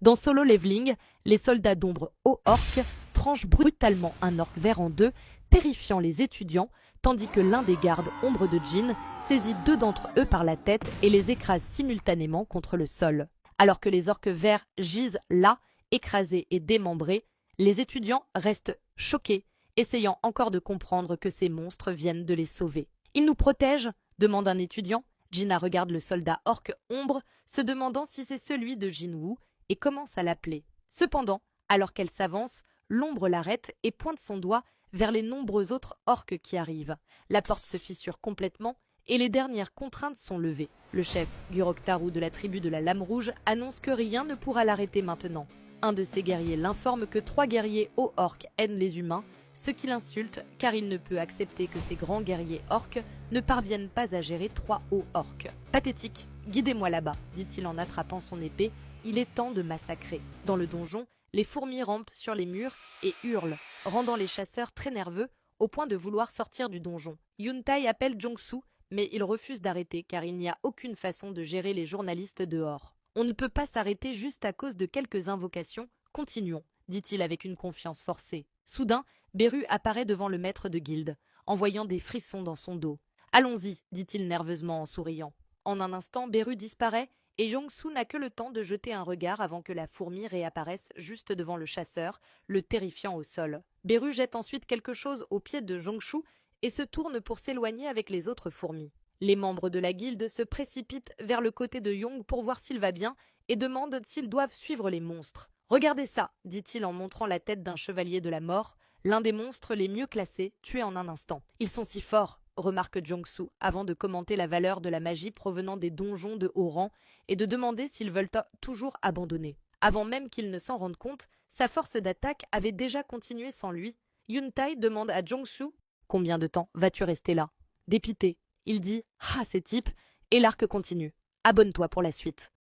Dans Solo Leveling, les soldats d'ombre aux orques tranchent brutalement un orque vert en deux, terrifiant les étudiants, tandis que l'un des gardes ombre de Jin saisit deux d'entre eux par la tête et les écrase simultanément contre le sol. Alors que les orques verts gisent là, écrasés et démembrés, les étudiants restent choqués, essayant encore de comprendre que ces monstres viennent de les sauver. « Ils nous protègent ?» demande un étudiant. Gina regarde le soldat orque ombre, se demandant si c'est celui de Jinwoo, et commence à l'appeler. Cependant, alors qu'elle s'avance, l'ombre l'arrête et pointe son doigt vers les nombreux autres orques qui arrivent. La porte se fissure complètement et les dernières contraintes sont levées. Le chef, Guroktaru de la tribu de la Lame Rouge, annonce que rien ne pourra l'arrêter maintenant. Un de ses guerriers l'informe que 3 guerriers hauts orques aident les humains, ce qui l'insulte car il ne peut accepter que ces grands guerriers orques ne parviennent pas à gérer 3 hauts orques. Pathétique, guidez-moi là-bas, dit-il en attrapant son épée. Il est temps de massacrer. Dans le donjon, les fourmis rampent sur les murs et hurlent, rendant les chasseurs très nerveux au point de vouloir sortir du donjon. Yuntai appelle Jongsu, mais il refuse d'arrêter car il n'y a aucune façon de gérer les journalistes dehors. On ne peut pas s'arrêter juste à cause de quelques invocations. Continuons, dit-il avec une confiance forcée. Soudain, Beru apparaît devant le maître de guilde, envoyant des frissons dans son dos. Allons-y, dit-il nerveusement en souriant. En un instant, Beru disparaît et Jongsu n'a que le temps de jeter un regard avant que la fourmi réapparaisse juste devant le chasseur, le terrifiant au sol. Beru jette ensuite quelque chose au pied de Jongsu et se tourne pour s'éloigner avec les autres fourmis. Les membres de la guilde se précipitent vers le côté de Yong pour voir s'il va bien et demandent s'ils doivent suivre les monstres. « Regardez ça !» dit-il en montrant la tête d'un chevalier de la mort, l'un des monstres les mieux classés, tué en un instant. « Ils sont si forts !» remarque Jongsu, avant de commenter la valeur de la magie provenant des donjons de haut rang et de demander s'ils veulent toujours abandonner. Avant même qu'il ne s'en rende compte, sa force d'attaque avait déjà continué sans lui. Yuntai demande à Jongsu « Combien de temps vas-tu rester là ?» Dépité, il dit « Ah, ces types !» et l'arc continue. « Abonne-toi pour la suite. »